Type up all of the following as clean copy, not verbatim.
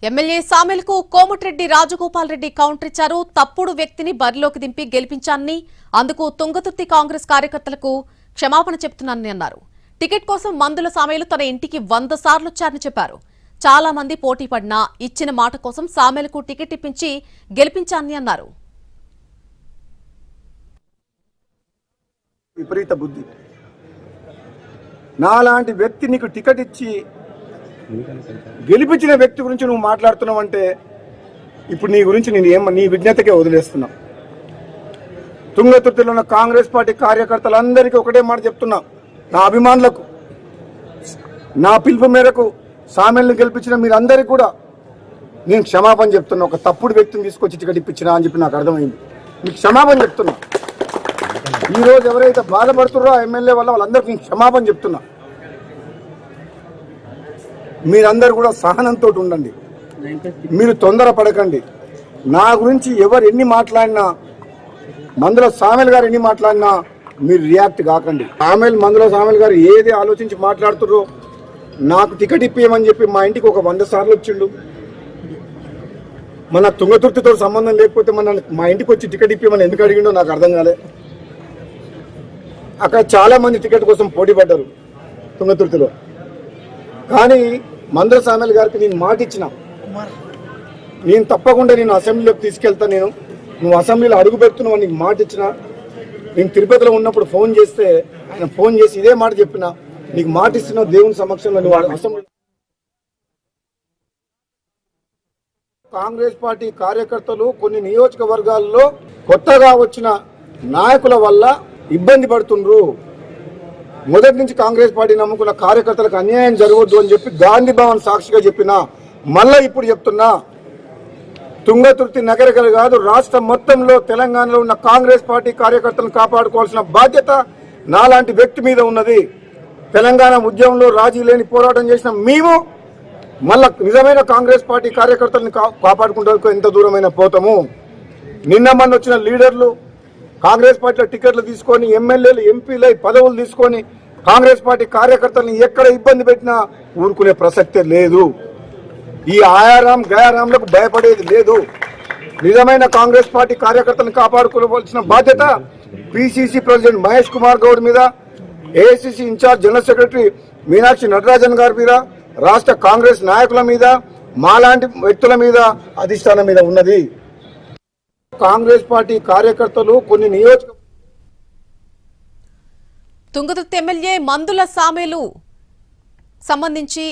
MLA సామెల్కు Komatireddy Rajagopal Reddy counter ఇచ్చారు. తప్పుడు వ్యక్తిని బరిలోకి దింపి గెలిపించానని, అందుకు తుంగతుర్తి కాంగ్రెస్ కార్యకర్తలకు క్షమాపణ చెప్తున్నానని అన్నారు. టికెట్ కోసం మందుల సామెలు తన ఇంటికి 100 సార్లు వచ్చారని చెప్పారు. చాలా మంది పోటీ పడినా ఇచ్చిన మాట కోసం సామెల్కు టికెట్ ఇప్పించి గెలిపించానని అన్నారు. విపరీత బుద్ధి. నాలాంటి వ్యక్తి నీకు టికెట్ ఇచ్చి గెలిపించిన వ్యక్తి గురించి నువ్వు మాట్లాడుతున్నావు అంటే ఇప్పుడు నీ గురించి నేను నీ విజ్ఞతకే వదిలేస్తున్నా. తుంగతుర్తిలో ఉన్న కాంగ్రెస్ పార్టీ కార్యకర్తలందరికీ ఒకటే మాట చెప్తున్నా. నా అభిమానులకు, నా పిలుపు మేరకు సామెల్ని గెలిపించిన మీరందరికీ కూడా నేను క్షమాపణ చెప్తున్నా. ఒక తప్పుడు వ్యక్తిని తీసుకొచ్చి టికెట్ ఇప్పించినా అని చెప్పి నాకు అర్థమైంది. మీకు క్షమాపణ చెప్తున్నా. ఈరోజు ఎవరైతే బాధపడుతున్నారో ఆ ఎమ్మెల్యే వల్ల వాళ్ళందరికీ నేను క్షమాపణ చెప్తున్నా. మీరందరూ కూడా సహనంతో ఉండండి. మీరు తొందరపడకండి. నా గురించి ఎవరు ఎన్ని మాట్లాడినా, మందుల సామెల్ గారు ఎన్ని మాట్లాడినా మీరు రియాక్ట్ కాకండి. మందుల సామెల్ గారు ఏది ఆలోచించి మాట్లాడుతుర్రో, నాకు టికెట్ ఇప్పియమని చెప్పి మా ఇంటికి ఒక 100 సార్లు వచ్చిండు. మన తుంగతుర్తితో సంబంధం లేకపోతే మా ఇంటికి వచ్చి టికెట్ ఇప్పియమని ఎందుకు అడిగిండో నాకు అర్థం కాలే. అక్కడ చాలా మంది టికెట్ కోసం పోటీ పడ్డారు తుంగతుర్తిలో. కానీ మందుల సామెల్ గారికి నేను మాట ఇచ్చిన, నేను తప్పకుండా నేను అసెంబ్లీలోకి తీసుకెళ్తా, నువ్వు అసెంబ్లీలో అడుగు పెడుతున్నావు నీకు మాట ఇచ్చిన. నేను తిరుపతిలో ఉన్నప్పుడు ఫోన్ చేస్తే ఆయన ఫోన్ చేసి ఇదే మాట చెప్పిన, నీకు మాట ఇస్తున్నావు దేవుని సమక్షంలో నువ్వు అసెంబ్లీ. కాంగ్రెస్ పార్టీ కార్యకర్తలు కొన్ని నియోజకవర్గాల్లో కొత్తగా వచ్చిన నాయకుల వల్ల ఇబ్బంది పడుతుండ్రు. మొదటి నుంచి కాంగ్రెస్ పార్టీ నమ్ముకున్న కార్యకర్తలకు అన్యాయం జరగవద్దు అని చెప్పి గాంధీ భవన్ సాక్షిగా చెప్పినా, మళ్ళా ఇప్పుడు చెప్తున్నా, తుంగతుర్తి నగరికలు కాదు రాష్ట్రం మొత్తంలో తెలంగాణలో ఉన్న కాంగ్రెస్ పార్టీ కార్యకర్తలను కాపాడుకోవాల్సిన బాధ్యత నాలాంటి వ్యక్తి మీద ఉన్నది. తెలంగాణ ఉద్యమంలో రాజీ లేని పోరాటం చేసిన మేము మళ్ళా నిజమైన కాంగ్రెస్ పార్టీ కార్యకర్తలను కాపాడుకుంటూ ఎంత దూరమైన పోతాము. నిన్న మొన్న వచ్చిన లీడర్లు కాంగ్రెస్ పార్టీలో టికెట్లు తీసుకొని ఎమ్మెల్యేలు ఎంపీలు పదవులు తీసుకొని కాంగ్రెస్ పార్టీ కార్యకర్తలను ఎక్కడ ఇబ్బంది పెట్టినా ఊరుకునే ప్రసక్తే లేదు. ఈ ఆయారాం గయారాంలకు భయపడేది లేదు. నిజమైన కాంగ్రెస్ పార్టీ కార్యకర్తలను కాపాడుకోవాల్సిన బాధ్యత పిసిసి ప్రెసిడెంట్ మహేష్ కుమార్ గౌడ్ మీద, AICC in charge general secretary Meenakshi Natarajan గారి మీద, రాష్ట్ర కాంగ్రెస్ నాయకుల మీద, మాలాంటి వ్యక్తుల మీద, అధిష్టానం మీద ఉన్నది. కాంగ్రెస్ పార్టీ కార్యకర్తలు కొన్ని తుంగతుర్తి ఎమ్మెల్యే మందుల సామెలు సంబంధించి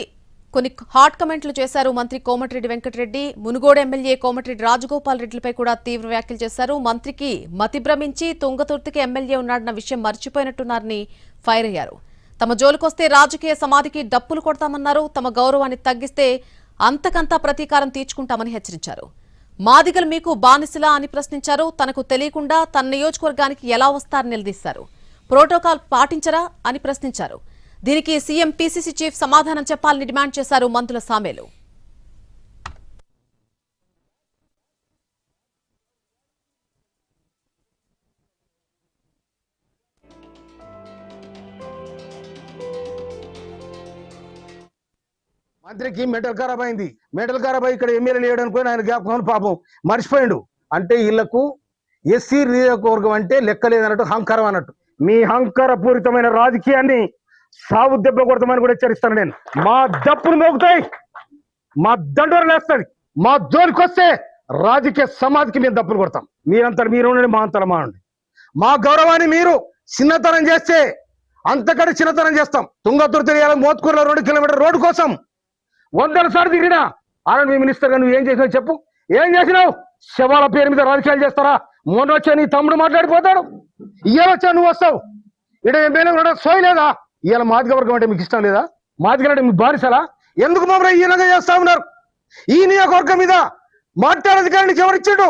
కొన్ని హాట్ కమెంట్లు చేశారు మంత్రి కోమటిరెడ్డి వెంకటరెడ్డి. మునుగోడు ఎమ్మెల్యే కోమటిరెడ్డి రాజగోపాల్ రెడ్డిలపై కూడా తీవ్ర వ్యాఖ్యలు చేశారు. మంత్రికి మతి భ్రమించి తుంగతుర్తికి ఎమ్మెల్యే ఉన్నాడన్న విషయం మర్చిపోయినట్టున్నారని ఫైర్ అయ్యారు. తమ జోలికొస్తే రాజకీయ సమాధికి డప్పులు కొడతామన్నారు. తమ గౌరవాన్ని తగ్గిస్తే అంతకంతా ప్రతీకారం తీర్చుకుంటామని హెచ్చరించారు. మాదిగలు మీకు బానిసలా అని ప్రశ్నించారు. తనకు తెలియకుండా తన నియోజకవర్గానికి ఎలా వస్తారని నిలదీశారు. ప్రోటోకాల్ పాటించరా అని ప్రశ్నించారు. దీనికి సీఎం పీసీసీ చీఫ్ సమాధానం చెప్పాలని డిమాండ్ చేశారు మంత్రుల సామెలు. మంత్రికి మెటల్ ఖరాబ్ అయింది. మెటల్ ఖరాబ్ అయి ఇక్కడ ఎమ్మెల్యే లేయడానికి పోయి ఆయన జ్ఞాపకం పాపం మర్చిపోయిండు. అంటే వీళ్లకు ఎస్సీ నియోజకవర్గం అంటే లెక్కలేదన్నట్టు అహంకారం అన్నట్టు. మీ అహంకారపూరితమైన రాజకీయాన్ని సాగు దెబ్బ కొడతామని కూడా హెచ్చరిస్తాను నేను. మా దప్పులు మోగుతాయి, మా దండోరు లేస్తుంది. మా జోలికి వస్తే రాజకీయ సమాధికి మేము దప్పులు కొడతాం. మీరంతా మీరు ఉండండి, మా అంతరం మా ఉండండి. మా గౌరవాన్ని మీరు చిన్నతనం చేస్తే అంతకంటే చిన్నతనం చేస్తాం. తుంగతుర్తి మోత్కూరులో 2 కిలోమీటర్ రోడ్డు కోసం 100 సార్లు తిరిగినా ఆనంద్ మీ మినిస్టర్ గా నువ్వు ఏం చేసినావు చెప్పు. ఏం చేసినావు? శవాల పేరు మీద రాజకీయాలు చేస్తారా? మొన్న వచ్చా నీ తమ్ముడు మాట్లాడిపోతాడు, ఇవాళ వచ్చా నువ్వు వస్తావు. ఇక్కడ ఏమైనా సోయలేదా? ఇవాళ మాదిగ వర్గం అంటే మీకు ఇష్టం లేదా? మాదిగ అంటే మీకు బానిసలా? ఎందుకు మమ్మల్ని ఈయనగా చేస్తా ఉన్నారు? ఈ నియోజకవర్గం మీద మాట్లాడే అధికారానికి ఎవరిచ్చాడు?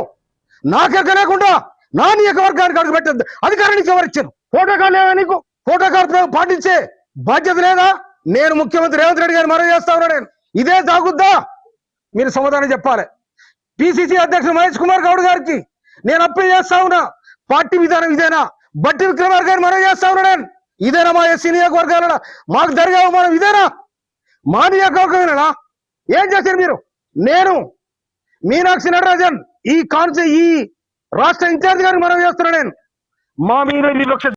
నాకెక్క లేకుండా నా నియోజకవర్గానికి అడుగు పెట్టద్దు అధికారానికి ఎవరిచ్చారు? ప్రోటోకాల్ లేదా నీకు? ప్రోటోకాల్ పాటించే బాధ్యత లేదా? నేను ముఖ్యమంత్రి రేవంత్ రెడ్డి గారిని మరో చేస్తా ఉన్నా. నేను ఇదే తాగుద్దా? మీరు సమాధానం చెప్పాలి. పిసిసి అధ్యక్షుడు మహేష్ కుమార్ గౌడ్ గారికి నేను అప్పీల్ చేస్తా ఉన్నా. పార్టీ విధానం ఇదేనా? బట్టి విక్రమార్ గారిని మరో చేస్తా ఉన్నా. నేను ఇదేనా మా ఎస్సీ నియోజకవర్గాల మాకు జరిగే అవమానం? ఇదేనా మా నియోజకవర్గమేనా? ఏం చేశారు మీరు? నేను మీనాక్షి నటరాజన్ ఈ రాష్ట్ర ఇన్ఛార్జ్ గారికి మనం చేస్తున్నా. నేను మా మీద వివక్ష